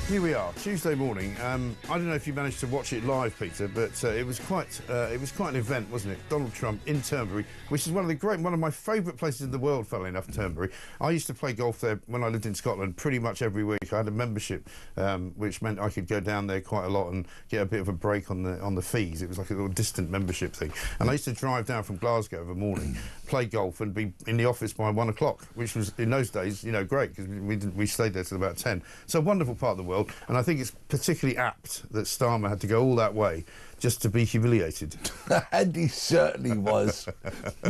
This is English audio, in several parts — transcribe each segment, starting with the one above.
Here we are, Tuesday morning. I don't know if you managed to watch it live, Peter, but it was quite an event, wasn't it? Donald Trump in Turnberry, which is one of my favourite places in the world, funnily enough, Turnberry. I used to play golf there when I lived in Scotland pretty much every week. I had a membership, which meant I could go down there quite a lot and get a bit of a break on the fees. It was like a little distant membership thing. And I used to drive down from Glasgow every morning, play golf, and be in the office by 1 o'clock, which was in those days, you know, great because we stayed there till about 10. So a wonderful part of the world. And I think it's particularly apt that Starmer had to go all that way just to be humiliated. And he certainly was.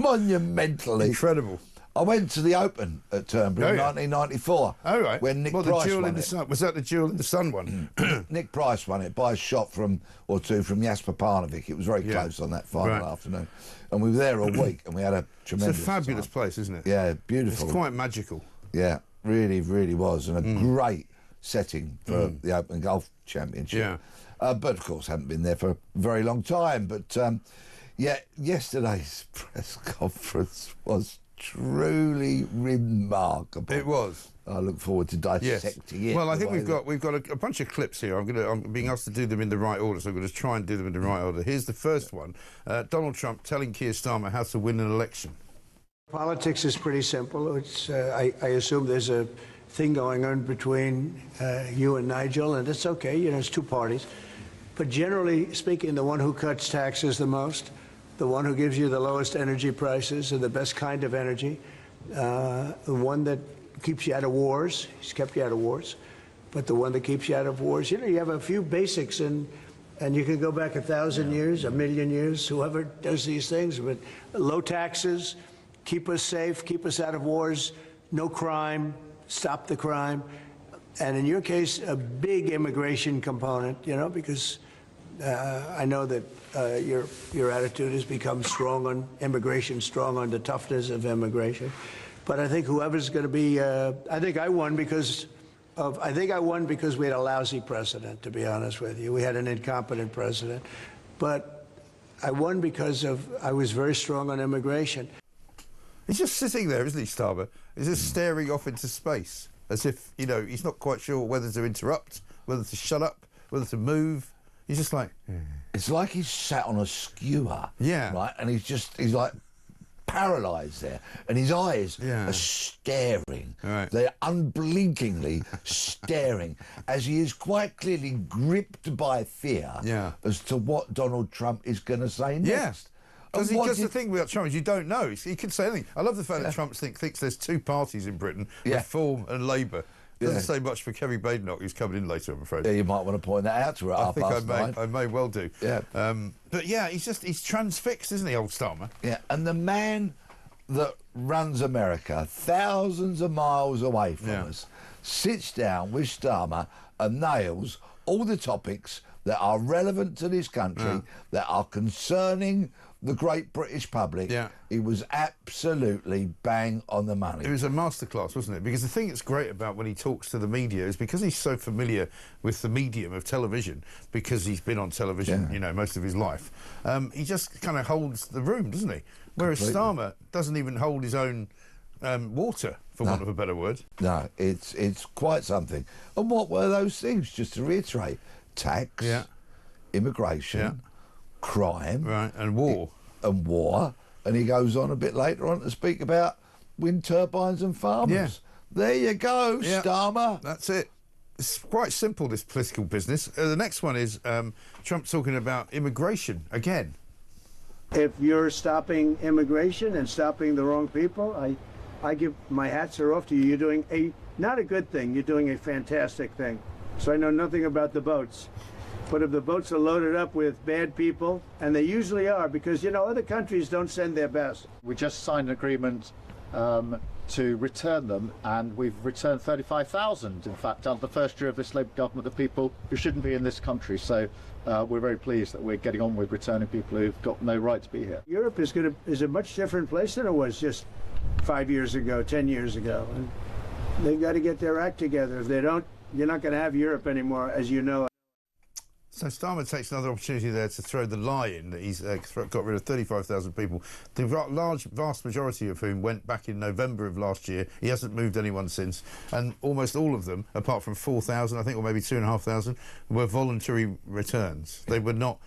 Monumentally. Incredible. I went to the Open at Turnberry in 1994. Oh, right. When Nick the Price Duel won in the it. Sun. Was that the Duel in the Sun one? Nick Price won it by a shot or two from Jasper Parnevik. It was very close on that final afternoon. And we were there all week and we had a tremendous It's a fabulous time. place, isn't it? Yeah, beautiful. It's quite magical. Yeah, really, really was. And a great setting for the Open Golf Championship. Yeah. But of course, hadn't been there for a very long time. But yeah, yesterday's press conference was truly remarkable. It was. I look forward to dissecting it. Well, I think we've got a bunch of clips here. I'm being asked to do them in the right order, so I'm going to try and do them in the right order. Here's the first one: Donald Trump telling Keir Starmer how to win an election. Politics is pretty simple. It's I assume there's a thing going on between you and Nigel, and it's okay. You know, it's two parties. But generally speaking, the one who cuts taxes the most, the one who gives you the lowest energy prices and the best kind of energy, the one that keeps you out of wars. He's kept you out of wars. But the one that keeps you out of wars, you know, you have a few basics, and you can go back 1,000 years, 1,000,000 years, whoever does these things. But low taxes, keep us safe, keep us out of wars, no crime, stop the crime. And in your case, a big immigration component, you know, because I know that your attitude has become strong on immigration, strong on the toughness of immigration. But I think whoever's going to be, I think I won because we had a lousy president, to be honest with you. We had an incompetent president. But I won because I was very strong on immigration. He's just sitting there, isn't he, Starmer? He's just staring off into space, as if, you know, he's not quite sure whether to interrupt, whether to shut up, whether to move. He's just like... It's like he's sat on a skewer. Yeah. Right? And he's like paralysed there. And his eyes are staring. Right. They're unblinkingly staring, as he is quite clearly gripped by fear as to what Donald Trump is going to say next. Yeah. Because the thing about Trump is you don't know. He could say anything. I love the fact that Trump thinks there's two parties in Britain, Reform and Labour. Doesn't say much for Kerry Badenoch, who's coming in later, I'm afraid. Yeah, you might want to point that out to her. I think I may well do. Yeah. But yeah, he's transfixed, isn't he, old Starmer? Yeah, and the man that runs America, thousands of miles away from us, sits down with Starmer and nails all the topics that are relevant to this country, that are concerning the great British public. Yeah. He was absolutely bang on the money. It was a masterclass, wasn't it? Because the thing that's great about when he talks to the media is because he's so familiar with the medium of television, because he's been on television, you know, most of his life, he just kind of holds the room, doesn't he? Whereas Starmer doesn't even hold his own water, for want of a better word. No, it's quite something. And what were those things, just to reiterate? Tax, immigration, crime, and war. And he goes on a bit later on to speak about wind turbines and farmers. There you go, Starmer. That's it. It's quite simple, this political business. The next one is Trump talking about immigration again. If you're stopping immigration and stopping the wrong people, I give my hats are off to you. You're doing not a good thing, you're doing a fantastic thing. So I know nothing about the boats. But if the boats are loaded up with bad people, and they usually are, because, you know, other countries don't send their best. We just signed an agreement to return them, and we've returned 35,000, in fact, under the first year of this Labour government, of people who shouldn't be in this country. So we're very pleased that we're getting on with returning people who've got no right to be here. Europe is a much different place than it was just 5 years ago, 10 years ago. And they've got to get their act together. If they don't, you're not going to have Europe anymore, as you know. So Starmer takes another opportunity there to throw the lie in that he's got rid of 35,000 people, the vast majority of whom went back in November of last year. He hasn't moved anyone since, and almost all of them, apart from 4,000, I think, or maybe 2,500, were voluntary returns. They were not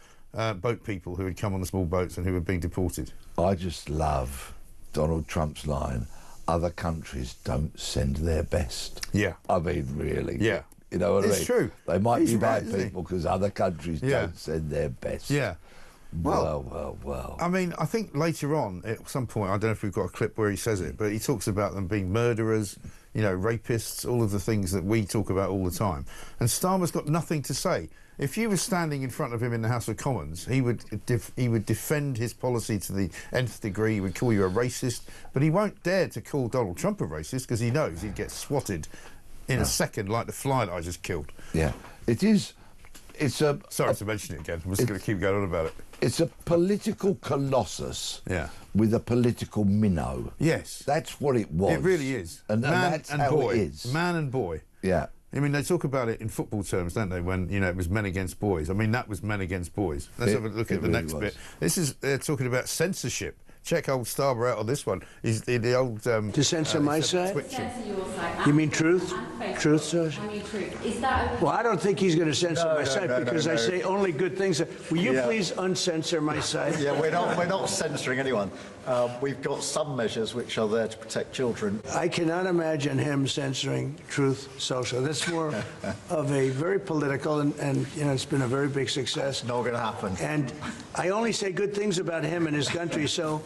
boat people who had come on the small boats and who were being deported. I just love Donald Trump's line, other countries don't send their best. Yeah. I mean, really. Yeah. You know what I mean? It's true. They might He's be bad right, people because other countries don't send their best. Yeah. Well. I mean, I think later on, at some point, I don't know if we've got a clip where he says it, but he talks about them being murderers, you know, rapists, all of the things that we talk about all the time. And Starmer's got nothing to say. If you were standing in front of him in the House of Commons, he would defend his policy to the nth degree. He would call you a racist, but he won't dare to call Donald Trump a racist because he knows he'd get swatted in a second, like the fly that I just killed. Yeah, it is. It's a. Sorry to mention it again. I'm just going to keep going on about it. It's a political colossus. Yeah. With a political minnow. Yes. That's what it was. It really is. And that's how boy. it is. Man and boy. Yeah. I mean, they talk about it in football terms, don't they, when, you know, it was men against boys. I mean, that was men against boys. Let's have a look at the next bit. This is, they're talking about censorship. Check old Starmer out on this one. He's the old... to censor my side? Censor your side. You mean truth? Truth, sir? I mean truth. Is that... Well, I don't think he's going to censor my side because I say only good things. Will you please uncensor my side? Yeah, we're not censoring anyone. We've got some measures which are there to protect children. I cannot imagine him censoring Truth Social. That's more of a very political, and you know, it's been a very big success. Not going to happen. And I only say good things about him and his country, so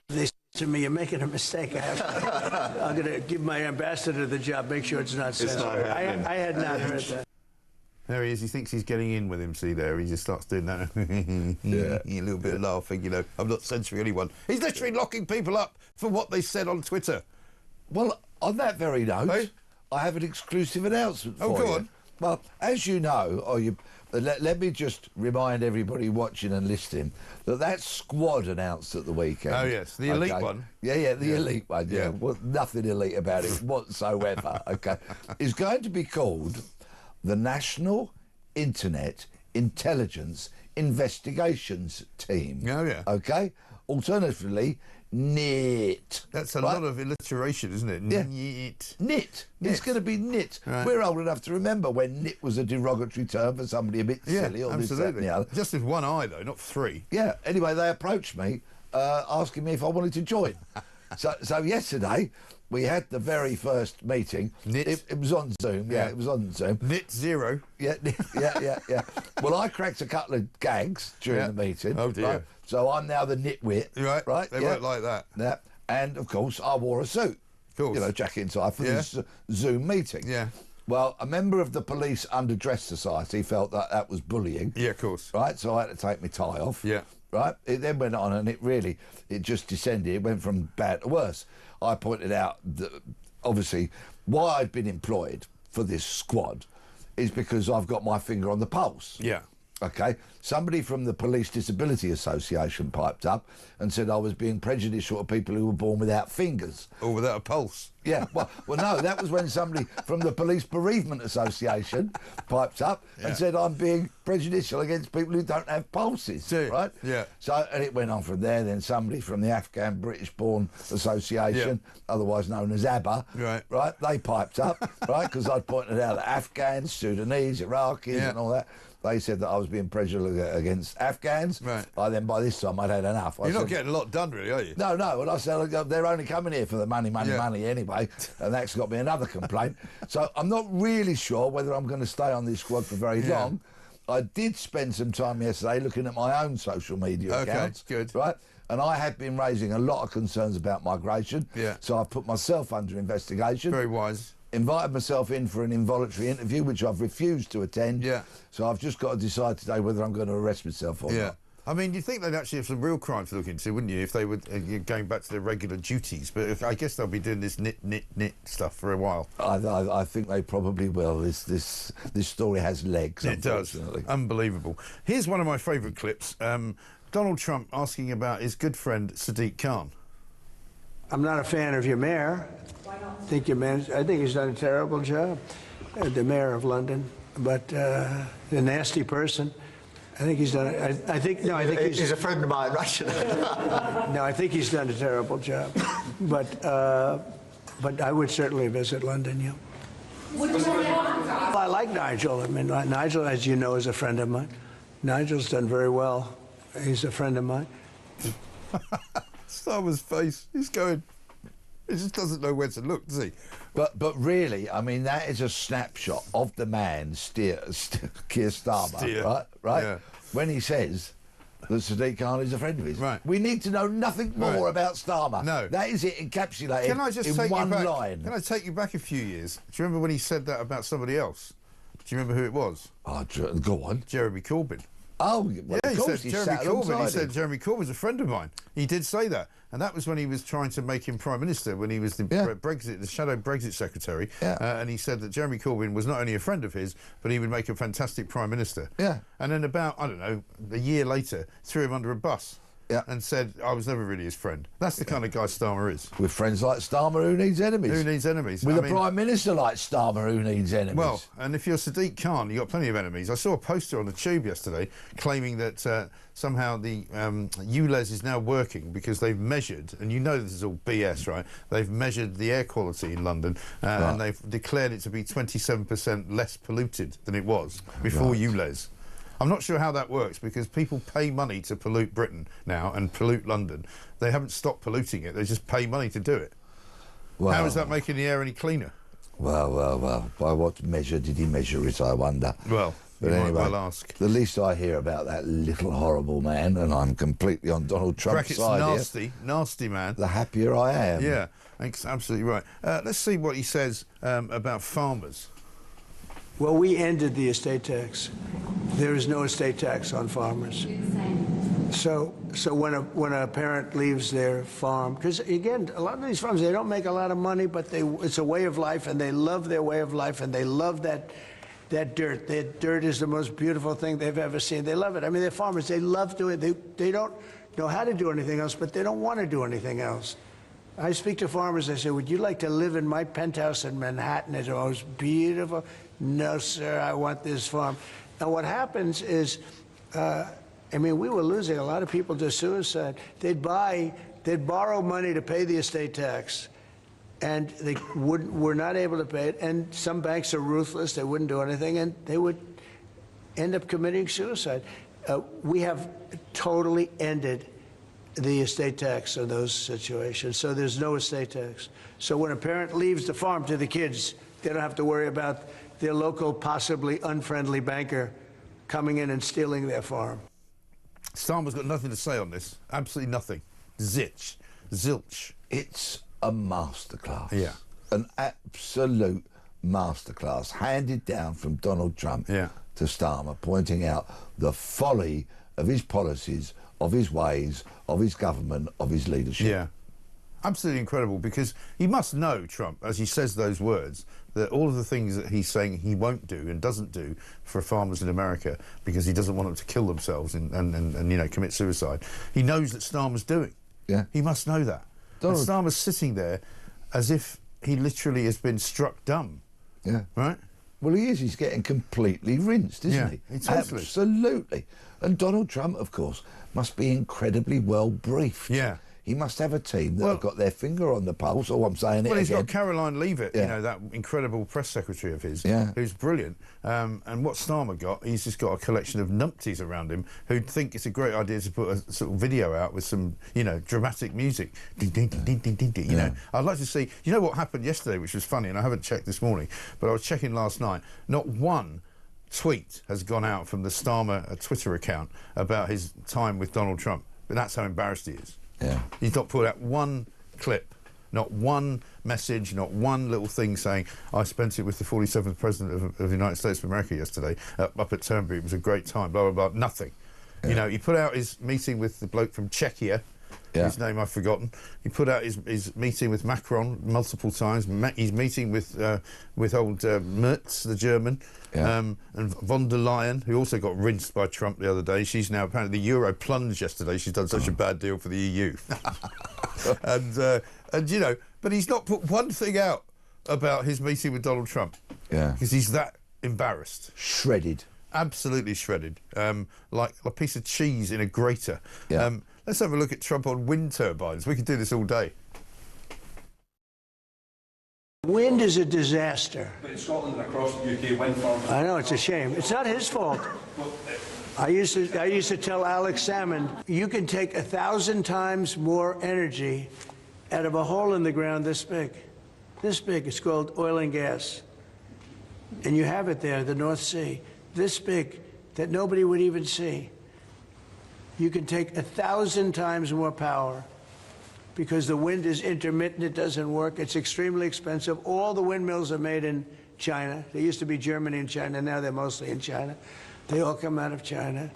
they say to me, you're making a mistake. I'm going to give my ambassador the job, make sure it's not censored. I had not heard that. There he is. He thinks he's getting in with him. See there? He just starts doing that. A little bit of laughing, you know. I'm not censoring anyone. He's literally locking people up for what they said on Twitter. Well, on that very note, I have an exclusive announcement for you. Oh, go on. Well, as you know, let me just remind everybody watching and listening that squad announced at the weekend. Oh, yes, the elite one. Yeah, the elite one, yeah. Well, nothing elite about it whatsoever, okay? Is going to be called the National Internet Intelligence Investigations Team. Oh, yeah. Okay? Alternatively, NIT. That's a lot of alliteration, isn't it? Yeah. NIT. NIT. It's going to be NIT. Right. We're old enough to remember when NIT was a derogatory term for somebody a bit silly. Or absolutely. This, that, and the other. Just with one eye, though, not three. Yeah. Anyway, they approached me asking me if I wanted to join. So yesterday we had the very first meeting. NIT. It was on Zoom. Yeah, it was on Zoom. NIT 0. Yeah. Well, I cracked a couple of gags during the meeting. Oh, dear. Right? So I'm now the nitwit. Right. They weren't like that. Yeah. And, of course, I wore a suit. Of course. You know, jacket and tie for this Zoom meeting. Yeah. Well, a member of the Police Underdress Society felt that was bullying. Yeah, of course. Right, so I had to take my tie off. Yeah. Right, it then went on and it just descended. It went from bad to worse. I pointed out that, obviously, why I'd been employed for this squad is because I've got my finger on the pulse. Yeah. Okay, somebody from the Police Disability Association piped up and said I was being prejudicial to people who were born without fingers. Or without a pulse. Yeah, well, no, that was when somebody from the Police Bereavement Association piped up and said I'm being prejudicial against people who don't have pulses, right? Yeah. So, and it went on from there. Then somebody from the Afghan British Born Association, otherwise known as ABBA, right? They piped up, right? Because I'd pointed out that Afghans, Sudanese, Iraqis and all that. They said that I was being prejudiced against Afghans. Right. Then by this time I'd had enough. You're not getting a lot done, really, are you? No. And I said, they're only coming here for the money anyway. And that's got me another complaint. So I'm not really sure whether I'm going to stay on this squad for very long. I did spend some time yesterday looking at my own social media accounts. Good. Right? And I have been raising a lot of concerns about migration. Yeah. So I've put myself under investigation. Very wise. Invited myself in for an involuntary interview, which I've refused to attend. Yeah. So I've just got to decide today whether I'm going to arrest myself or not. I mean, you'd think they'd actually have some real crime to look into, wouldn't you, if they were going back to their regular duties? But I guess they'll be doing this NIT stuff for a while. I think they probably will. This story has legs, It does. Unbelievable. Here's one of my favourite clips. Donald Trump asking about his good friend Sadiq Khan. I'm not a fan of your mayor. Why not? I think he's done a terrible job, the mayor of London. But a nasty person. I think he's done. I think no. I think He's a friend of mine, Russian. no. I think he's done a terrible job. But I would certainly visit London. Yeah. Well, I like Nigel. I mean, Nigel, as you know, is a friend of mine. Nigel's done very well. He's a friend of mine. Starmer's face. He's going. He just doesn't know where to look, does he? But really, I mean, that is a snapshot of the man, Keir Starmer, right? Yeah. When he says that Sadiq Khan is a friend of his. Right. We need to know nothing more about Starmer. No. That is it encapsulated Can I just in take one you back? line. Can I take you back a few years? Do you remember when he said that about somebody else? Do you remember who it was? Oh, go on. Jeremy Corbyn. Oh, well, Yeah, of course, he he said sat Jeremy Corbyn. He alongside said him. Jeremy Corbyn's a friend of mine. He did say that, and that was when he was trying to make him prime minister, when he was the the shadow Brexit secretary. Yeah. And he said that Jeremy Corbyn was not only a friend of his, but he would make a fantastic prime minister. Yeah. And then about a year later, threw him under a bus. Yeah. And said I was never really his friend. That's the kind of guy Starmer is. With friends like Starmer, who needs enemies? Who needs enemies? With I a mean, prime minister like Starmer, who needs enemies? well, and if you're Sadiq Khan, you've got plenty of enemies. I saw a poster on the tube yesterday claiming that somehow the ULEZ is now working because they've measured, and you know this is all BS, right? They've measured the air quality in London and they've declared it to be 27% less polluted than it was before ULEZ. I'm not sure how that works because people pay money to pollute Britain now and pollute London. They haven't stopped polluting it. They just pay money to do it. Well, how is that making the air any cleaner? Well. By what measure did he measure it, I wonder? Well, But you anyway, might well ask. the least I hear about that little horrible man, and I'm completely on Donald Trump's Brackett's side nasty man. here, the happier I am. Yeah, that's absolutely right. Let's see what he says about farmers. Well, we ended the estate tax. There is no estate tax on farmers. So when a parent leaves their farm, because again, a lot of these farms, they don't make a lot of money, but it's a way of life, and they love their way of life, and they love that dirt. That dirt is the most beautiful thing they've ever seen. They love it. I mean, they're farmers. They love doing it. They don't know how to do anything else, but they don't want to do anything else. I speak to farmers. I say, would you like to live in my penthouse in Manhattan? It's the most beautiful. No, sir, I want this farm. And what happens is, I mean, we were losing a lot of people to suicide. They'd borrow money to pay the estate tax, and they were not able to pay it. And some banks are ruthless. They wouldn't do anything, and they would end up committing suicide. We have totally ended the estate tax in those situations. So there's no estate tax. So when a parent leaves the farm to the kids, they don't have to worry about their local, possibly unfriendly banker coming in and stealing their farm. Starmer's got nothing to say on this. Absolutely nothing. Zilch. It's a masterclass. Yeah. An absolute masterclass handed down from Donald Trump Yeah. to Starmer, pointing out the folly of his policies, of his ways, of his government, of his leadership. Yeah. Absolutely incredible, because he must know, Trump, as he says those words, that all of the things that he's saying he won't do and doesn't do for farmers in America because he doesn't want them to kill themselves and commit suicide, he knows that Starmer's doing. Yeah. He must know that. And Starmer's sitting there as if he literally has been struck dumb. Yeah. Right? Well, he is. He's getting completely rinsed, isn't he? Totally. Absolutely. And Donald Trump, of course, must be incredibly well briefed. Yeah. He must have a team that have got their finger on the pulse. Oh, I'm saying it Well, he's again. got Caroline Leavitt, Yeah. that incredible press secretary of his, Yeah. who's brilliant. And what Starmer got, he's just got a collection of numpties around him who think it's a great idea to put a sort of video out with some, dramatic music. Ding, ding, ding, ding, ding, ding, ding, you know. I'd like to see, what happened yesterday, which was funny, and I haven't checked this morning, but I was checking last night. Not one tweet has gone out from the Starmer Twitter account about his time with Donald Trump. But that's how embarrassed he is. Yeah. He's not put out one clip, not one message, not one little thing saying, I spent it with the 47th President of the United States of America yesterday up at Turnberry. It was a great time, blah, blah, blah. Nothing. Yeah. He put out his meeting with the bloke from Czechia, his name I've forgotten. He put out his meeting with Macron multiple times. He's meeting with old Merz, the German, and von der Leyen, who also got rinsed by Trump the other day. She's now apparently, the euro plunged yesterday. She's done such a bad deal for the EU. But he's not put one thing out about his meeting with Donald Trump. Yeah. Because he's that embarrassed. Shredded. absolutely shredded, like a piece of cheese in a grater. Yeah. Let's have a look at Trump on wind turbines. We could do this all day. Wind is a disaster. But in Scotland and across the UK, wind farms. I know, it's a shame. It's not his fault. I used to tell Alex Salmond, you can take 1,000 times more energy out of a hole in the ground this big. This big. It's called oil and gas. And you have it there, the North Sea. This big, that nobody would even see. You can take 1,000 times more power because the wind is intermittent, it doesn't work, it's extremely expensive. All the windmills are made in China. They used to be Germany and China, now they're mostly in China. They all come out of China.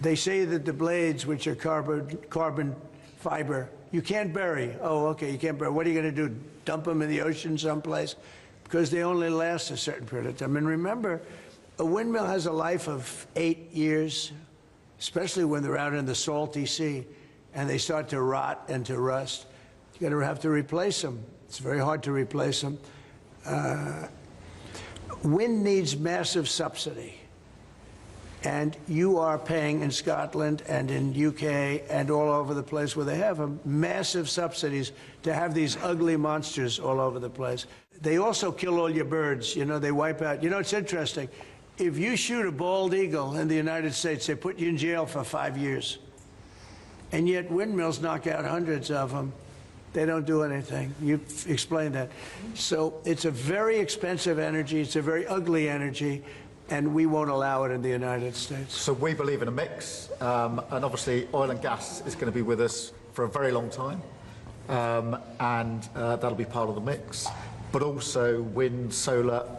They say that the blades, which are carbon fiber, you can't bury. Oh, okay, you can't bury. What are you going to do, dump them in the ocean someplace? Because they only last a certain period of time. And remember, a windmill has a life of 8 years, especially when they're out in the salty sea and they start to rot and to rust. You're going to have to replace them. It's very hard to replace them. Wind needs massive subsidy. And you are paying in Scotland and in UK and all over the place where they have them, massive subsidies to have these ugly monsters all over the place. They also kill all your birds. You know, they wipe out. You know, it's interesting. If you shoot a bald eagle in the United States, they put you in jail for 5 years. And yet windmills knock out hundreds of them. They don't do anything. You explained that. So it's a very expensive energy. It's a very ugly energy. And we won't allow it in the United States. So we believe in a mix. And obviously oil and gas is going to be with us for a very long time. And that'll be part of the mix. But also wind, solar.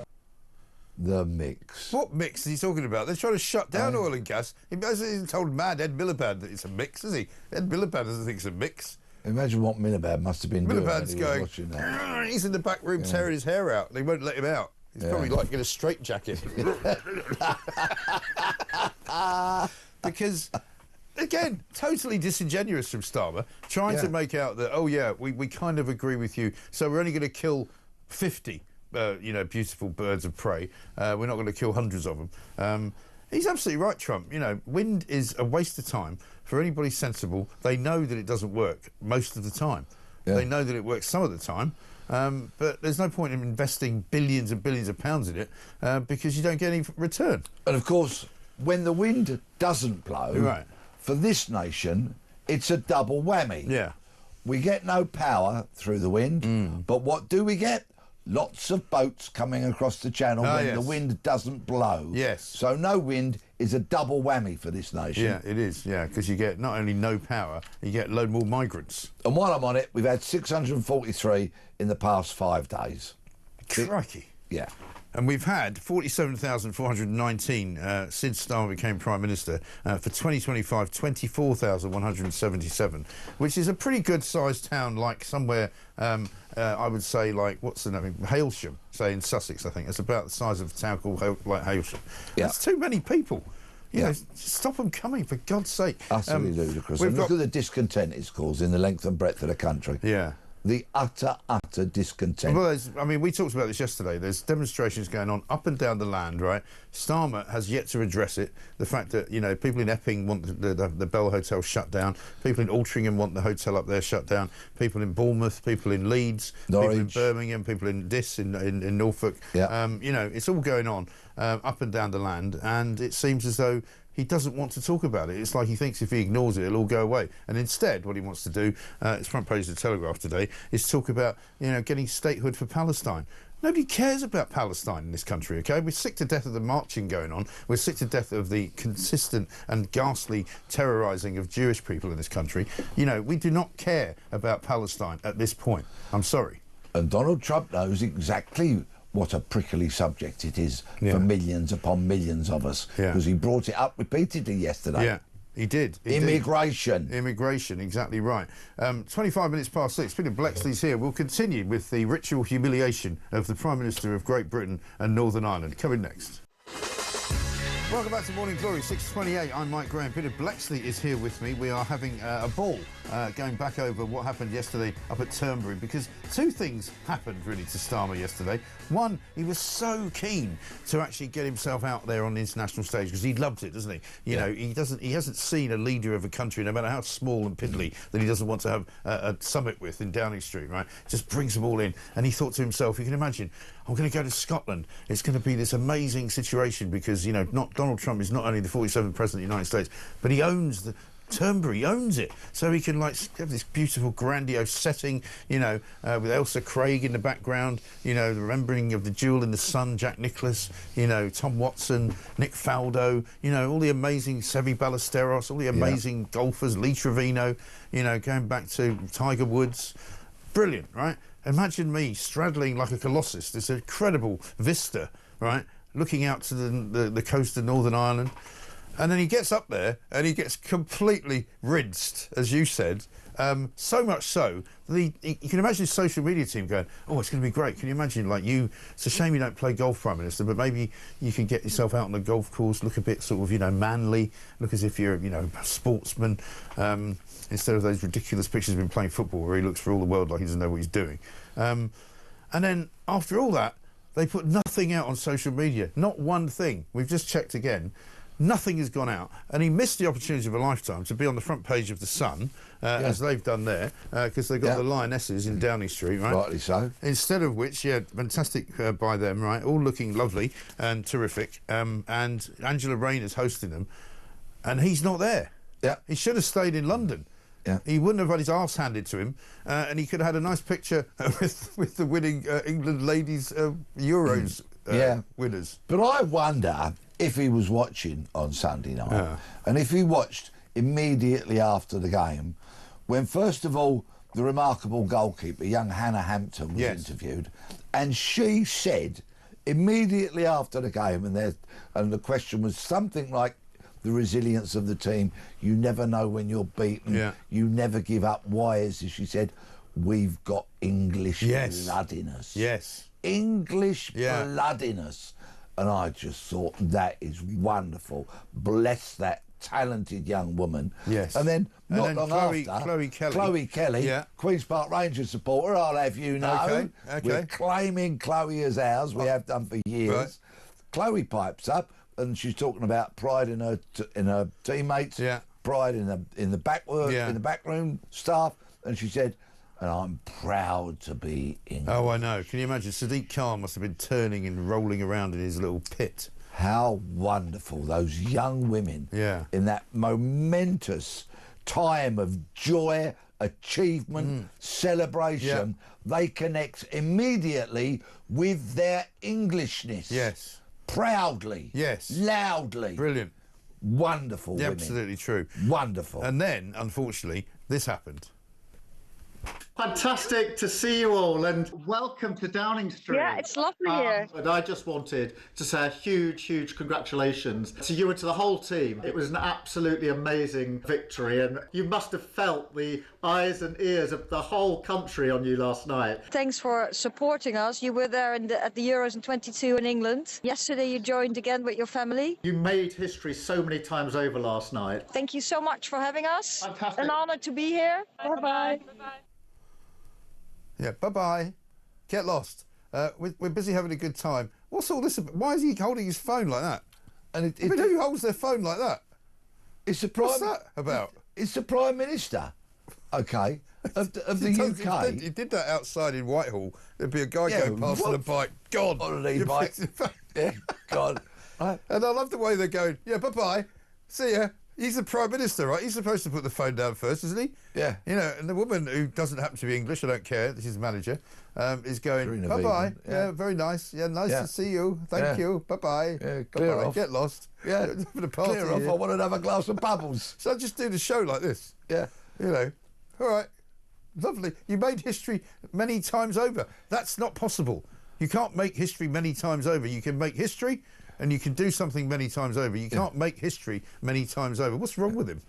The mix. What mix is he talking about? They're trying to shut down oil and gas. He hasn't told mad Ed Miliband that it's a mix, has he? Ed Miliband doesn't think it's a mix. Imagine what Miliband must have been doing when Miliband's he was going, watching that. He's in the back room tearing his hair out. They won't let him out. He's probably like in a straitjacket. Because, again, totally disingenuous from Starmer, trying to make out that, oh, yeah, we kind of agree with you, so we're only going to kill 50, you know, beautiful birds of prey. We're not going to kill hundreds of them. He's absolutely right, Trump. You know, wind is a waste of time for anybody sensible. They know that it doesn't work most of the time. Yeah. They know that it works some of the time. But there's no point in investing billions and billions of pounds in it because you don't get any return. And of course, when the wind doesn't blow, right, for this nation, it's a double whammy. Yeah. We get no power through the wind, but what do we get? Lots of boats coming across the channel when the wind doesn't blow. Yes. So no wind is a double whammy for this nation. Yeah, it is, yeah, because you get not only no power, you get a load more migrants. And while I'm on it, we've had 643 in the past 5 days. Crikey. Yeah. And we've had 47,419 since Starmer became Prime Minister. For 2025, 24,177, which is a pretty good-sized town, like somewhere, I would say, like, what's the name? Hailsham, say, in Sussex, I think. It's about the size of a town called Hailsham. Yeah. That's too many people. You know, stop them coming, for God's sake. Utterly ludicrous. And look at the discontent it's caused in the length and breadth of the country. Yeah. The utter discontent. Well, I mean, we talked about this yesterday. There's demonstrations going on up and down the land, right? Starmer has yet to address it. The fact that, you know, people in Epping want the Bell Hotel shut down. People in Altrincham want the hotel up there shut down. People in Bournemouth, people in Leeds, Norwich, people in Birmingham, people in in Norfolk. Yeah. You know, it's all going on up and down the land, and it seems as though he doesn't want to talk about it. It's like he thinks if he ignores it, it'll all go away. And instead, what he wants to do, it's front page of the Telegraph today, is talk about, you know, getting statehood for Palestine. Nobody cares about Palestine in this country, OK? We're sick to death of the marching going on. We're sick to death of the consistent and ghastly terrorising of Jewish people in this country. You know, we do not care about Palestine at this point. I'm sorry. And Donald Trump knows exactly what a prickly subject it is for millions upon millions of us, because he brought it up repeatedly yesterday. Yeah, he did. Immigration. Immigration, exactly right. 25 minutes past 6, Peter Bleksley's here. We'll continue with the ritual humiliation of the Prime Minister of Great Britain and Northern Ireland. Coming next. Welcome back to Morning Glory, 6:28. I'm Mike Graham. Peter Bletchley is here with me. We are having a ball going back over what happened yesterday up at Turnberry, because two things happened really to Starmer yesterday. One, he was so keen to actually get himself out there on the international stage because he loved it, doesn't he? You know, he hasn't seen a leader of a country, no matter how small and piddly, that he doesn't want to have a summit with in Downing Street, right? Just brings them all in. And he thought to himself, you can imagine, I'm going to go to Scotland. It's going to be this amazing situation because, you know, Donald Trump is not only the 47th President of the United States, but he owns the Turnberry, he owns it. So he can, like, have this beautiful, grandiose setting, you know, with Elsa Craig in the background, you know, the remembering of the Jewel in the Sun, Jack Nicklaus, you know, Tom Watson, Nick Faldo, you know, all the amazing Seve Ballesteros, all the amazing golfers, Lee Trevino, you know, going back to Tiger Woods. Brilliant, right? Imagine me straddling like a colossus, this incredible vista, right, looking out to the coast of Northern Ireland. And then he gets up there and he gets completely rinsed, as you said, so much so that you can imagine his social media team going, oh, it's going to be great. Can you imagine, like, it's a shame you don't play golf, Prime Minister, but maybe you can get yourself out on the golf course, look a bit sort of, you know, manly, look as if you're, you know, a sportsman, instead of those ridiculous pictures of him playing football where he looks for all the world like he doesn't know what he's doing. And then after all that, they put nothing out on social media, not one thing. We've just checked again. Nothing has gone out, and he missed the opportunity of a lifetime to be on the front page of The Sun, as they've done there, because they've got the Lionesses in Downing Street, right? Rightly so. Instead of which, fantastic by them, right? All looking lovely and terrific, and Angela Rayner's hosting them, and he's not there. Yeah. He should have stayed in London. Yeah. He wouldn't have had his arse handed to him, and he could have had a nice picture with the winning England ladies Euros winners. But I wonder if he was watching on Sunday night, and if he watched immediately after the game, when first of all the remarkable goalkeeper, young Hannah Hampton, was interviewed, and she said immediately after the game, and the question was something like, the resilience of the team, you never know when you're beaten, you never give up. Why is this? She said, we've got English blood in us. Yes. English blood in us. And I just thought, that is wonderful. Bless that talented young woman. Yes. And then not long after, Chloe Kelly, Queen's Park Rangers supporter, I'll have you know. Okay. We're claiming Chloe as ours. We have done for years. Right. Chloe pipes up, and she's talking about pride in her teammates, pride in the backroom staff, and she said, and I'm proud to be English. Oh, I know. Can you imagine? Sadiq Khan must have been turning and rolling around in his little pit. How wonderful those young women in that momentous time of joy, achievement, celebration, they connect immediately with their Englishness. Yes. Proudly. Yes. Loudly. Brilliant. Wonderful women. Absolutely true. Wonderful. And then, unfortunately, this happened. Fantastic to see you all, and welcome to Downing Street. Yeah, it's lovely here. And I just wanted to say a huge congratulations to you and to the whole team. It was an absolutely amazing victory, and you must have felt the eyes and ears of the whole country on you last night. Thanks for supporting us. You were there at the Euros in 22 in England. Yesterday you joined again with your family. You made history so many times over last night. Thank you so much for having us. Fantastic. An honour to be here. Bye-bye. Yeah, bye-bye. Get lost. We're busy having a good time. What's all this about? Why is he holding his phone like that? And who holds their phone like that? It's the What's that about? It's the Prime Minister, okay, of the UK. He did that outside in Whitehall. There'd be a guy going past on a bike. God. On an e-bike. Yeah, God. And I love the way they're going, yeah, bye-bye. See ya. He's the Prime Minister, right? He's supposed to put the phone down first, isn't he? Yeah. You know, and the woman who doesn't happen to be English, I don't care, this is the manager, is going, bye-bye. Yeah, very nice. Yeah, nice to see you. Thank you. Bye-bye. Yeah, clear off. Get lost. Yeah. Clear off. I want another glass of bubbles. So I just do the show like this. Yeah. You know, all right. Lovely. You made history many times over. That's not possible. You can't make history many times over. You can make history and you can do something many times over. You can't make history many times over. What's wrong with him?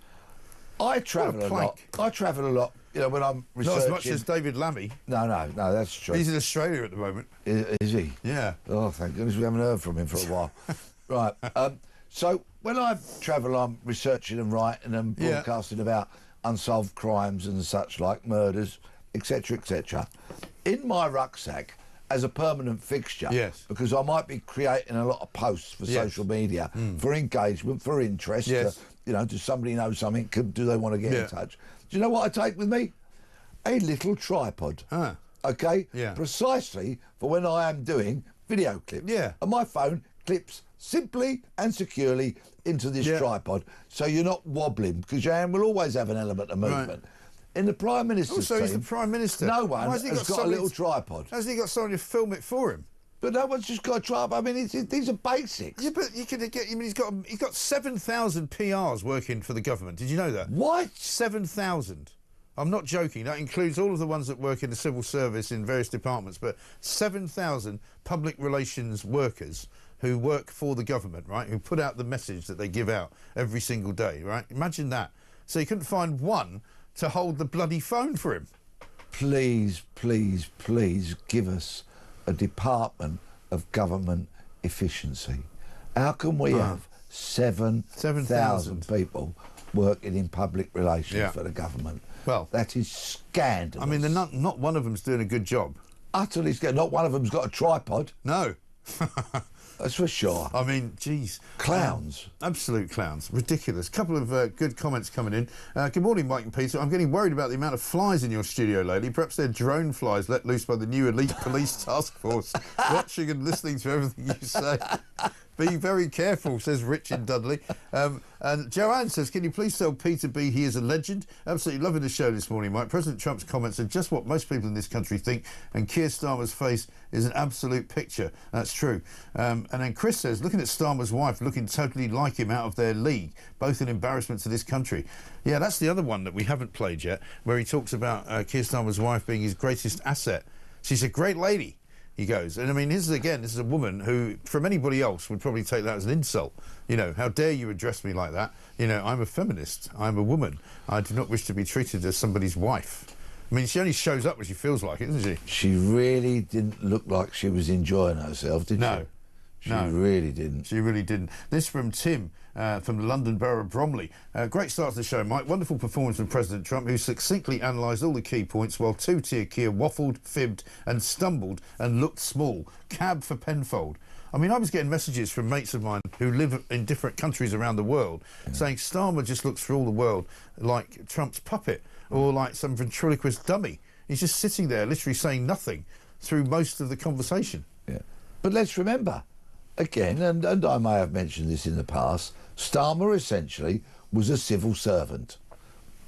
I travel a lot. I travel a lot. You know, when I'm researching. Not as much as David Lammy. No, that's true. He's in Australia at the moment. Is he? Yeah. Oh, thank goodness we haven't heard from him for a while. Right. So when I travel, I'm researching and writing and broadcasting about unsolved crimes and such like murders, etc., etc. In my rucksack, as a permanent fixture, because I might be creating a lot of posts for social media, for engagement, for interest, does somebody know something? Do they want to get in touch? Do you know what I take with me? A little tripod. Okay? Precisely for when I am doing video clips. And my phone clips simply and securely into this tripod, so you're not wobbling, because your hand will always have an element of movement. In the Prime Minister's team, he's the Prime Minister. No one has got a little tripod. Hasn't he got someone to film it for him? But no one's just got a tripod. I mean, these are basics. Yeah, but you could get. I mean, he's got 7,000 PRs working for the government. Did you know that? What? 7,000. I'm not joking. That includes all of the ones that work in the civil service in various departments. But 7,000 public relations workers who work for the government, right? Who put out the message that they give out every single day, right? Imagine that. So you couldn't find one to hold the bloody phone for him. Please, please, please give us a department of government efficiency. How can we have 7,000 people working in public relations for the government? Well, that is scandalous. I mean, not one of them's doing a good job. Utterly scandalous. Not one of them's got a tripod. No. That's for sure. I mean, geez. Clowns. Absolute clowns. Ridiculous. Couple of good comments coming in. Good morning, Mike and Peter. I'm getting worried about the amount of flies in your studio lately. Perhaps they're drone flies let loose by the new elite police task force, watching and listening to everything you say. Be very careful, says Richard Dudley. And Joanne says, can you please tell Peter B he is a legend? Absolutely loving the show this morning, Mike. President Trump's comments are just what most people in this country think, and Keir Starmer's face is an absolute picture. That's true. And then Chris says, looking at Starmer's wife looking totally like him out of their league, both an embarrassment to this country. Yeah, that's the other one that we haven't played yet, where he talks about Keir Starmer's wife being his greatest asset. She's a great lady, he goes. And I mean, this is a woman who, from anybody else, would probably take that as an insult. You know, how dare you address me like that? You know, I'm a feminist. I'm a woman. I do not wish to be treated as somebody's wife. I mean, she only shows up when she feels like it, doesn't she? She really didn't look like she was enjoying herself, did she? No, really didn't. She really didn't. This from Tim from the London Borough of Bromley. Great start to the show, Mike. Wonderful performance from President Trump, who succinctly analysed all the key points while two-tier Keir waffled, fibbed and stumbled and looked small. Cab for Penfold. I mean, I was getting messages from mates of mine who live in different countries around the world saying Starmer just looks for all the world like Trump's puppet or like some ventriloquist dummy. He's just sitting there literally saying nothing through most of the conversation. Yeah. But let's remember, again, and I may have mentioned this in the past, Starmer essentially was a civil servant.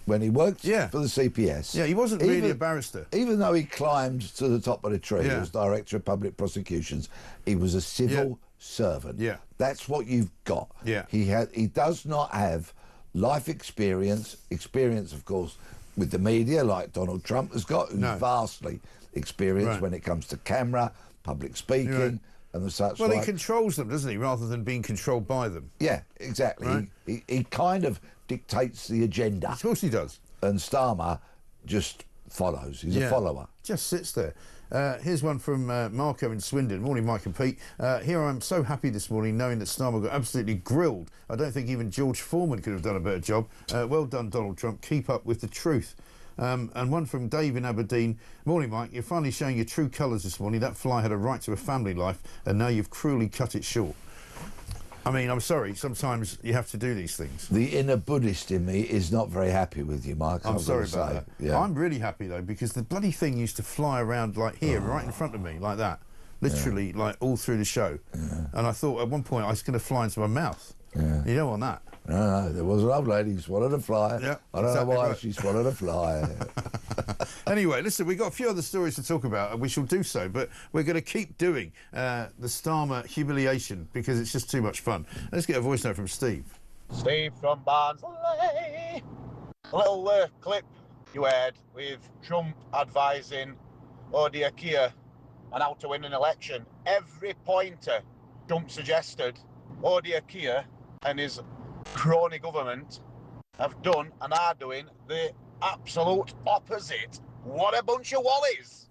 When he worked for the CPS... Yeah, he wasn't really a barrister. Even though he climbed to the top of the tree as Director of Public Prosecutions, he was a civil servant. Yeah. That's what you've got. Yeah. He does not have life experience, of course, with the media, like Donald Trump has got, who's vastly experienced when it comes to camera, public speaking... and the such. Well, he controls them, doesn't he, rather than being controlled by them? Yeah, exactly. Right? He kind of dictates the agenda. Of course he does. And Starmer just follows. He's a follower. Just sits there. Here's one from Marco in Swindon. Morning, Mike and Pete. Here I am so happy this morning knowing that Starmer got absolutely grilled. I don't think even George Foreman could have done a better job. Well done, Donald Trump. Keep up with the truth. And one from Dave in Aberdeen. Morning, Mike. You're finally showing your true colours this morning. That fly had a right to a family life, and now you've cruelly cut it short. I mean, I'm sorry. Sometimes you have to do these things. The inner Buddhist in me is not very happy with you, Mike. I'm sorry about that. Yeah. I'm really happy, though, because the bloody thing used to fly around like here, right in front of me, like that. Literally, like all through the show. Yeah. And I thought at one point I was going to fly into my mouth. Yeah. You don't want that. No, there was an old lady who swallowed a fly. Yeah, I don't know why she swallowed a fly. Anyway, listen, we've got a few other stories to talk about, and we shall do so, but we're going to keep doing the Starmer humiliation because it's just too much fun. Let's get a voice note from Steve. Steve from Barnsley. A little clip you heard with Trump advising Keir on how to win an election. Every pointer Trump suggested, Keir and his crony government have done and are doing the absolute opposite. What a bunch of wallies.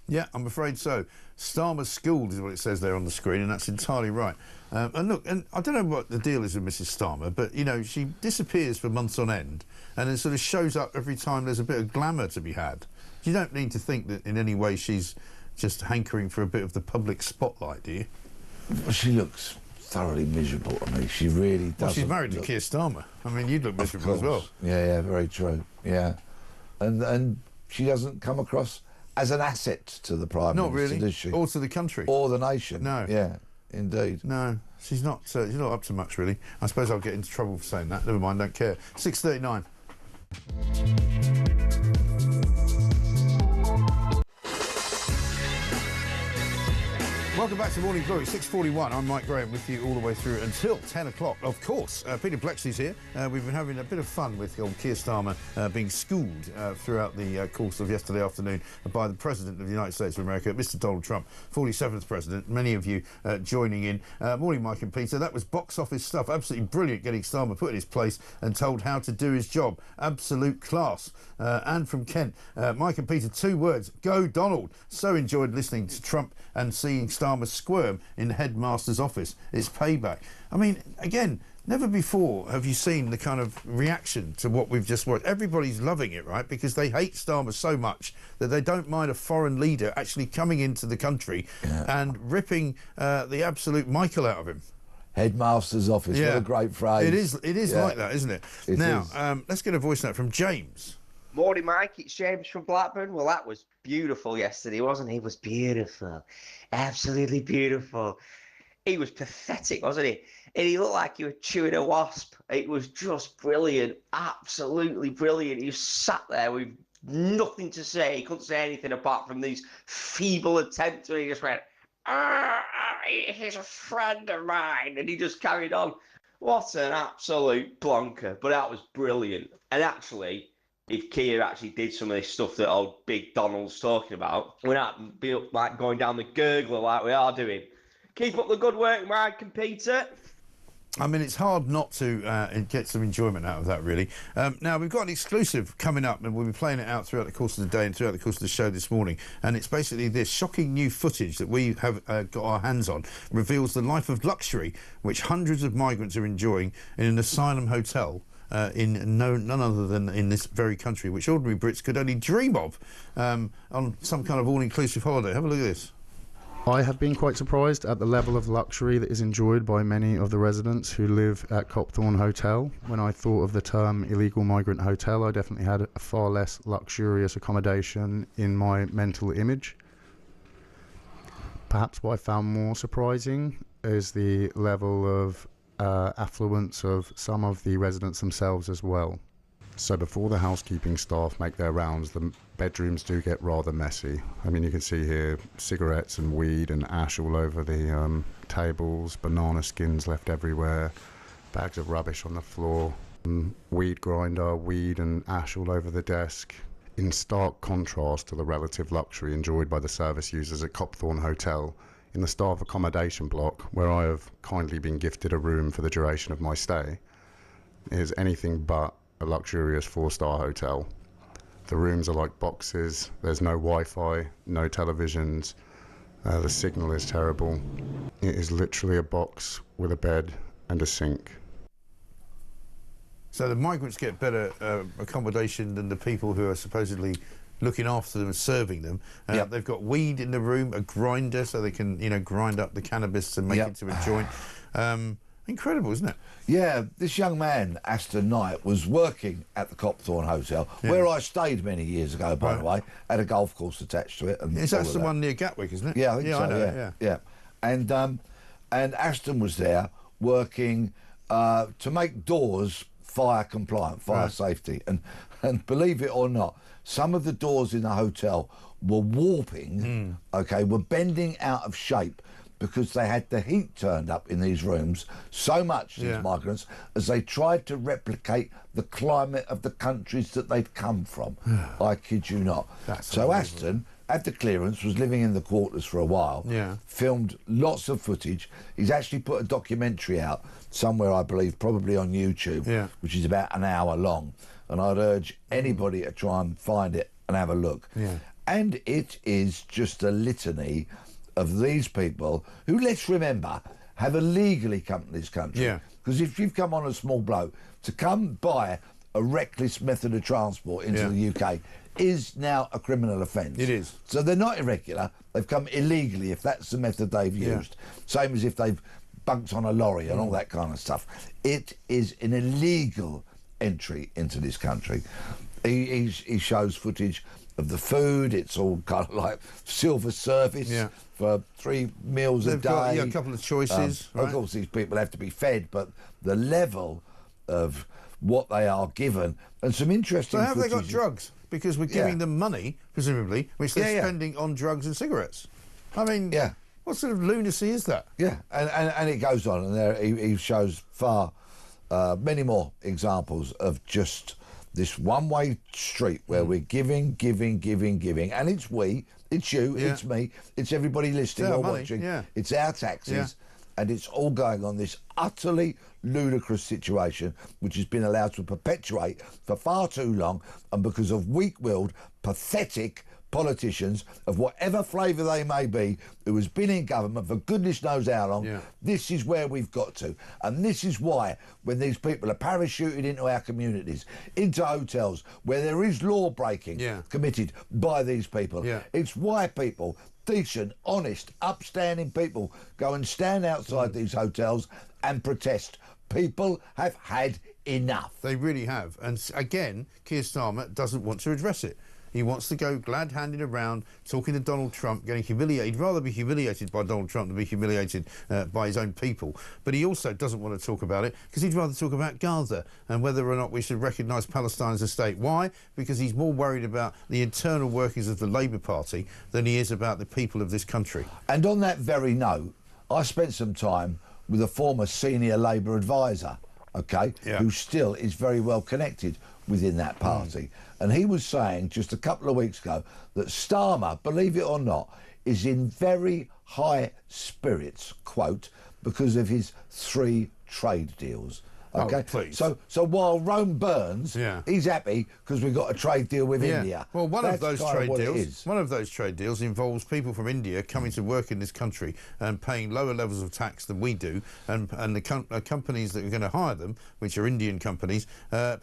Yeah, I'm afraid so. Starmer schooled is what it says there on the screen, and that's entirely right. And look, and I don't know what the deal is with Mrs. Starmer, but, you know, she disappears for months on end and then sort of shows up every time there's a bit of glamour to be had. You don't need to think that in any way she's just hankering for a bit of the public spotlight, do you? Well, she looks thoroughly miserable to me. She really does. Well, she's married to Keir Starmer. I mean, you'd look miserable as well. Yeah, very true. Yeah. And she doesn't come across as an asset to the Prime Minister, really, does she? Or to the country. Or the nation. No. Yeah, indeed. No, she's not up to much, really. I suppose I'll get into trouble for saying that. Never mind, don't care. 6:39. Welcome back to Morning Glory, 6:41. I'm Mike Graham with you all the way through until 10 o'clock. Of course, Peter Bletchley's here. We've been having a bit of fun with old Keir Starmer being schooled throughout the course of yesterday afternoon by the President of the United States of America, Mr. Donald Trump, 47th President. Many of you joining in. Morning, Mike and Peter. That was box office stuff. Absolutely brilliant, getting Starmer put in his place and told how to do his job. Absolute class. And from Kent, Mike and Peter, 2 words: go Donald. So enjoyed listening to Trump and seeing Starmer squirm in the headmaster's office. It's payback. I mean, again, never before have you seen the kind of reaction to what we've just watched. Everybody's loving it, right? Because they hate Starmer so much that they don't mind a foreign leader actually coming into the country and ripping the absolute Michael out of him. Headmaster's office, what a great phrase. It is like that, isn't it? Now, let's get a voice note from James. Morning, Mike. It's James from Blackburn. Well, that was beautiful yesterday, wasn't he? It was beautiful. Absolutely beautiful. He was pathetic, wasn't he? And he looked like he was chewing a wasp. It was just brilliant. Absolutely brilliant. He sat there with nothing to say. He couldn't say anything apart from these feeble attempts. And he just went, he's a friend of mine. And he just carried on. What an absolute plonker. But that was brilliant. And actually, if Keir actually did some of this stuff that old Big Donald's talking about, we're not be like going down the gurgler like we are doing. Keep up the good work, Mike and Peter. I mean, it's hard not to get some enjoyment out of that, really. Now, we've got an exclusive coming up, and we'll be playing it out throughout the course of the day and throughout the course of the show this morning. And it's basically this shocking new footage that we have got our hands on reveals the life of luxury which hundreds of migrants are enjoying in an asylum hotel in none other than in this very country, which ordinary Brits could only dream of on some kind of all-inclusive holiday. Have a look at this. I have been quite surprised at the level of luxury that is enjoyed by many of the residents who live at Copthorne Hotel. When I thought of the term illegal migrant hotel, I definitely had a far less luxurious accommodation in my mental image. Perhaps what I found more surprising is the level of affluence of some of the residents themselves as well. So before the housekeeping staff make their rounds, the bedrooms do get rather messy. I mean, you can see here cigarettes and weed and ash all over the tables, banana skins left everywhere, bags of rubbish on the floor, weed grinder, weed and ash all over the desk, in stark contrast to the relative luxury enjoyed by the service users at Copthorne Hotel in the staff accommodation block, where I have kindly been gifted a room for the duration of my stay. It is anything but a luxurious 4-star hotel. The rooms are like boxes, there's no Wi-Fi, no televisions, the signal is terrible. It is literally a box with a bed and a sink. So the migrants get better accommodation than the people who are supposedly looking after them and serving them. They've got weed in the room, a grinder so they can, grind up the cannabis and make it to a joint. Incredible, isn't it? Yeah, this young man, Aston Knight, was working at the Copthorne Hotel, where I stayed many years ago, by the way, had a golf course attached to it. And that's the one near Gatwick, isn't it? Yeah, I think so, I know, yeah. And Aston was there working to make doors fire compliant, fire safety. And believe it or not, some of the doors in the hotel were warping, were bending out of shape, because they had the heat turned up in these rooms so much, these migrants, as they tried to replicate the climate of the countries that they'd come from. I kid you not. So Aston had the clearance, was living in the quarters for a while, filmed lots of footage. He's actually put a documentary out somewhere, I believe, probably on YouTube, which is about an hour long. And I'd urge anybody to try and find it and have a look. And it is just a litany of these people who, let's remember, have illegally come to this country. Yeah. Because if you've come on a small boat, to come by a reckless method of transport into the UK is now a criminal offence. It is. So they're not irregular, they've come illegally if that's the method they've used. Same as if they've bunked on a lorry and all that kind of stuff. It is an illegal entry into this country. He shows footage of the food. It's all kind of like silver service for 3 meals a day. Got, a couple of choices. Right? Of course, these people have to be fed, but the level of what they are given, and some interesting. So have they got drugs? Because we're giving them money, presumably, which they're spending on drugs and cigarettes. I mean, what sort of lunacy is that? Yeah, and it goes on, and there he shows many more examples of just this one-way street where we're giving, and it's we, it's you, it's me, it's everybody listening or watching, it's our taxes, and it's all going on this utterly ludicrous situation which has been allowed to perpetuate for far too long, and because of weak-willed, pathetic politicians of whatever flavour they may be, who has been in government for goodness knows how long, this is where we've got to. And this is why, when these people are parachuted into our communities, into hotels where there is law breaking committed by these people, it's why people, decent, honest, upstanding people, go and stand outside these hotels and protest. People have had enough. They really have. And again, Keir Starmer doesn't want to address it. He wants to go glad-handed around, talking to Donald Trump, getting humiliated. He'd rather be humiliated by Donald Trump than be humiliated by his own people. But he also doesn't want to talk about it because he'd rather talk about Gaza and whether or not we should recognise Palestine as a state. Why? Because he's more worried about the internal workings of the Labour Party than he is about the people of this country. And on that very note, I spent some time with a former senior Labour advisor, who still is very well connected within that party. And he was saying just a couple of weeks ago that Starmer, believe it or not, is in very high spirits, quote, because of his 3 trade deals. Okay, oh, please. So while Rome burns, he's happy because we've got a trade deal with India. Well, one of those trade deals involves people from India coming to work in this country and paying lower levels of tax than we do, and the companies that are going to hire them, which are Indian companies,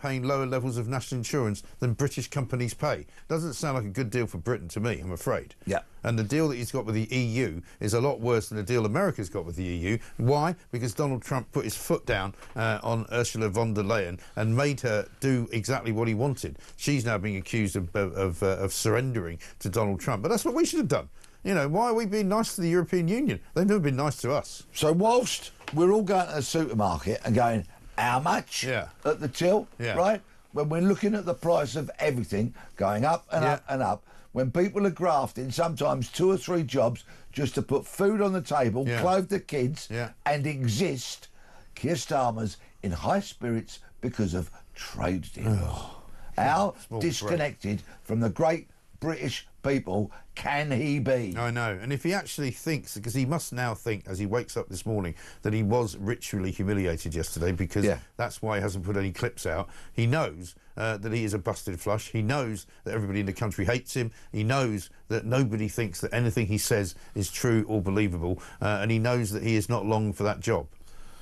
paying lower levels of national insurance than British companies pay. Doesn't sound like a good deal for Britain to me, I'm afraid. Yeah. And the deal that he's got with the EU is a lot worse than the deal America's got with the EU. Why? Because Donald Trump put his foot down on Ursula von der Leyen and made her do exactly what he wanted. She's now being accused of surrendering to Donald Trump. But that's what we should have done. You know, why are we being nice to the European Union? They've never been nice to us. So whilst we're all going to the supermarket and going, how much at the till, right? When we're looking at the price of everything going up and up and up, when people are grafting sometimes 2 or 3 jobs just to put food on the table, clothe the kids and exist, Keir Starmer's in high spirits because of trade deals. How disconnected from the great British people can he be? I know. And if he actually thinks, because he must now think as he wakes up this morning that he was ritually humiliated yesterday, because that's why he hasn't put any clips out. He knows that he is a busted flush. He knows that everybody in the country hates him. He knows that nobody thinks that anything he says is true or believable, and he knows that he is not long for that job.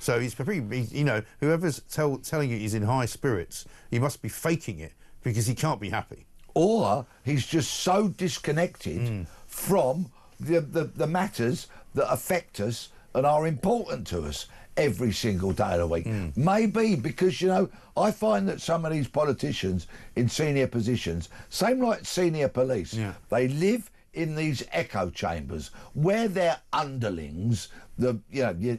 So he's probably, you know, whoever's telling you he's in high spirits, he must be faking it because he can't be happy. Or he's just so disconnected from the matters that affect us and are important to us every single day of the week. Maybe because, you know, I find that some of these politicians in senior positions, same like senior police, they live in these echo chambers where their underlings, you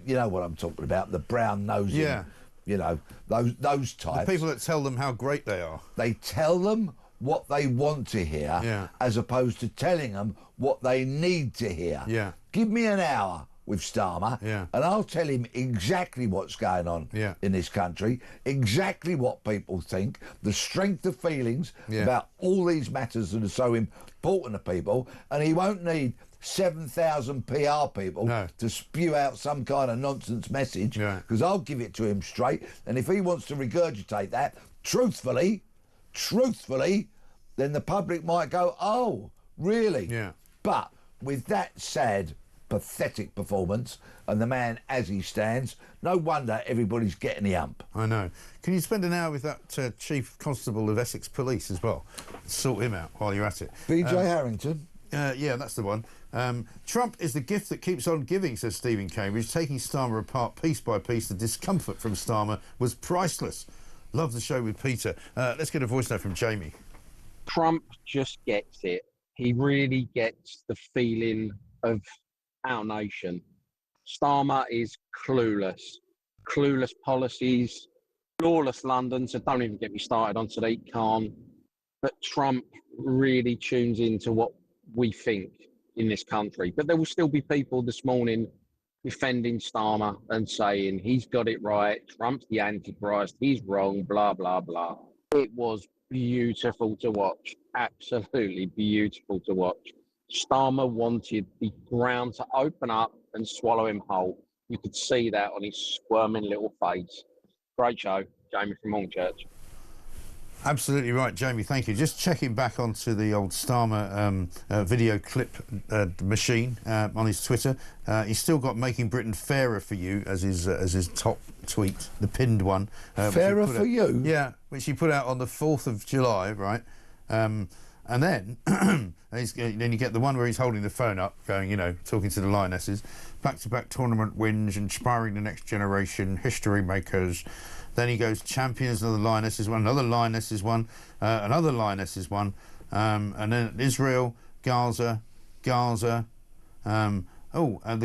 know what I'm talking about, the brown nosing, you know, those types. The people that tell them how great they are. They tell them what they want to hear as opposed to telling them what they need to hear. Give me an hour with Starmer and I'll tell him exactly what's going on in this country, exactly what people think, the strength of feelings about all these matters that are so important to people, and he won't need 7,000 PR people to spew out some kind of nonsense message, because I'll give it to him straight, and if he wants to regurgitate that truthfully, then the public might go, oh, really? But with that said, pathetic performance, and the man as he stands, no wonder everybody's getting the hump. I know. Can you spend an hour with that Chief Constable of Essex Police as well? Sort him out while you're at it. BJ Harrington? Yeah, that's the one. Trump is the gift that keeps on giving, says Stephen Cambridge. Taking Starmer apart piece by piece, the discomfort from Starmer was priceless. Love the show with Peter. Let's get a voice note from Jamie. Trump just gets it. He really gets the feeling of our nation. Starmer is clueless. Clueless policies, lawless London, so don't even get me started on Sadiq Khan. But Trump really tunes into what we think in this country. But there will still be people this morning defending Starmer and saying he's got it right, Trump's the Antichrist, he's wrong, blah, blah, blah. It was beautiful to watch, absolutely beautiful to watch. Starmer wanted the ground to open up and swallow him whole. You could see that on his squirming little face. Great show, Jamie from Hornchurch. Absolutely right, Jamie, thank you. Just checking back onto the old Starmer video clip machine on his Twitter. He's still got "Making Britain Fairer for You" as his top tweet, the pinned one. Fairer for you? Yeah, which he put out on the 4th of July, right? And then, then you get the one where he's holding the phone up, going, talking to the Lionesses. Back-to-back tournament wins, inspiring the next generation, history makers. Then he goes, champions, another Lionesses one, another Lionesses one, another Lionesses one. And then Israel, Gaza. The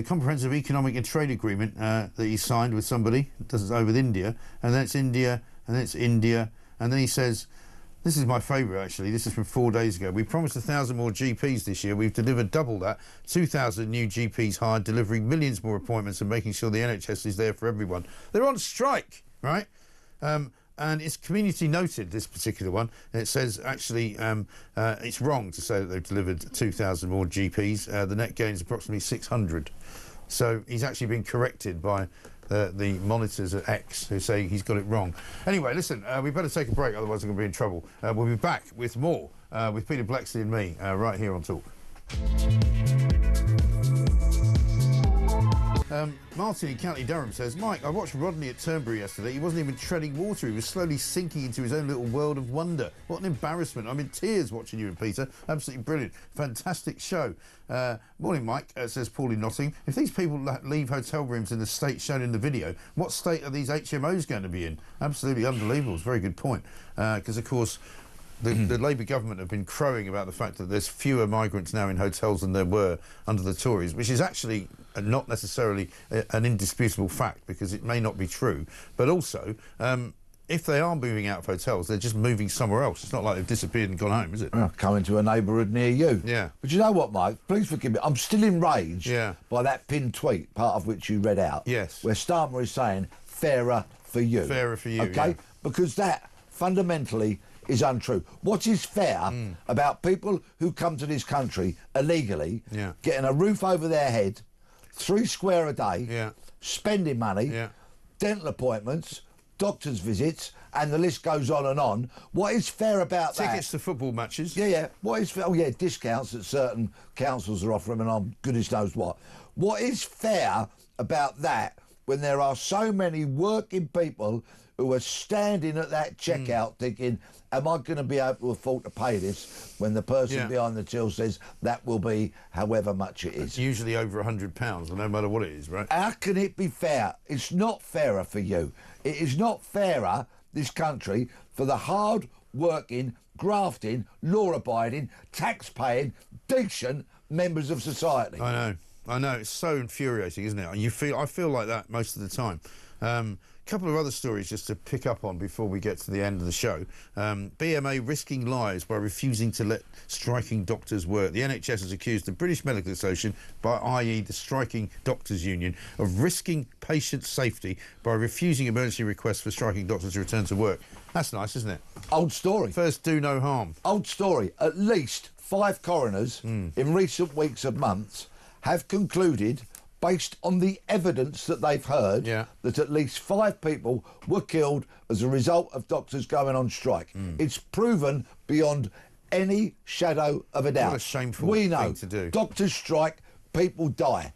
comprehensive economic and trade agreement that he signed with somebody, with India. And then it's India, and then it's India. And then he says, this is my favourite, actually. This is from 4 days ago. We promised 1,000 more GPs this year. We've delivered double that. 2,000 new GPs hired, delivering millions more appointments and making sure the NHS is there for everyone. They're on strike, right? And it's community noted, this particular one. And it says, actually, it's wrong to say that they've delivered 2,000 more GPs. The net gain is approximately 600. So he's actually been corrected by the monitors at X, who say he's got it wrong. Anyway, listen, we better take a break, otherwise we're going to be in trouble. We'll be back with more with Peter Bletchley and me right here on Talk. Martin in County Durham says, Mike, I watched Rodney at Turnberry yesterday. He wasn't even treading water. He was slowly sinking into his own little world of wonder. What an embarrassment. I'm in tears watching you and Peter. Absolutely brilliant. Fantastic show. Morning, Mike, says Paul in Nottingham. If these people leave hotel rooms in the state shown in the video, what state are these HMOs going to be in? Absolutely unbelievable. It's a very good point. Because, of course, the Labour government have been crowing about the fact that there's fewer migrants now in hotels than there were under the Tories, which is actually not necessarily an indisputable fact, because it may not be true. But also, if they are moving out of hotels, they're just moving somewhere else. It's not like they've disappeared and gone home, is it? Well, coming to a neighbourhood near you. Yeah. But you know what, Mike? Please forgive me. I'm still enraged by that pinned tweet, part of which you read out. Yes. Where Starmer is saying, fairer for you. Fairer for you, OK? yeah. Because that, fundamentally, is untrue. What is fair about people who come to this country illegally, getting a roof over their head, 3 square a day, spending money, dental appointments, doctor's visits, and the list goes on and on. What is fair about that? Tickets to football matches. Yeah. What is fair? Oh, yeah, discounts that certain councils are offering, and on goodness knows what. What is fair about that when there are so many working people who are standing at that checkout thinking, am I going to be able to afford to pay this, when the person behind the till says that will be however much it is? It's usually over £100, no matter what it is, right? How can it be fair? It's not fairer for you. It is not fairer, this country, for the hard-working, grafting, law-abiding, tax-paying, decent members of society. I know. It's so infuriating, isn't it? I feel like that most of the time. Couple of other stories just to pick up on before we get to the end of the show. BMA risking lives by refusing to let striking doctors work. The NHS has accused the British Medical Association, i.e. the striking doctors union, of risking patient safety by refusing emergency requests for striking doctors to return to work. That's nice, isn't it? Old story. First, do no harm. Old story. At least 5 coroners in recent weeks and months have concluded, based on the evidence that they've heard, that at least 5 people were killed as a result of doctors going on strike. It's proven beyond any shadow of a doubt. What a shameful we know thing to do. Doctors strike, people die.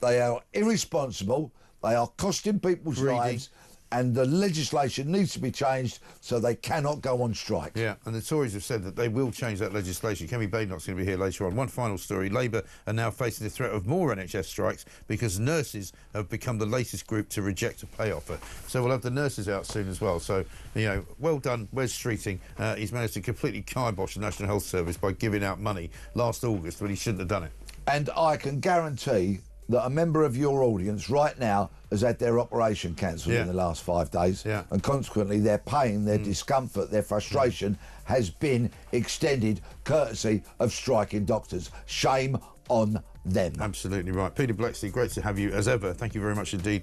They are irresponsible. They are costing people's lives. And the legislation needs to be changed so they cannot go on strike. Yeah, and the Tories have said that they will change that legislation. Kemi Badenoch's going to be here later on. One final story. Labour are now facing the threat of more NHS strikes because nurses have become the latest group to reject a pay offer. So we'll have the nurses out soon as well. So, you know, well done, Wes Streeting. He's managed to completely kibosh the National Health Service by giving out money last August when he shouldn't have done it. And I can guarantee that a member of your audience right now has had their operation cancelled in the last 5 days, and consequently their pain, their discomfort, their frustration has been extended courtesy of striking doctors. Shame on them. Absolutely right. Peter Bletchley, great to have you as ever. Thank you very much indeed.